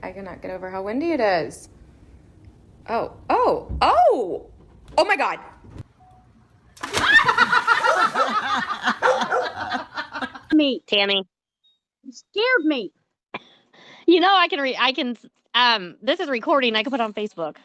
I cannot get over how windy it is. Oh my God. Me. Tammy. You scared me. You know, I can, this is recording. I can put it on Facebook.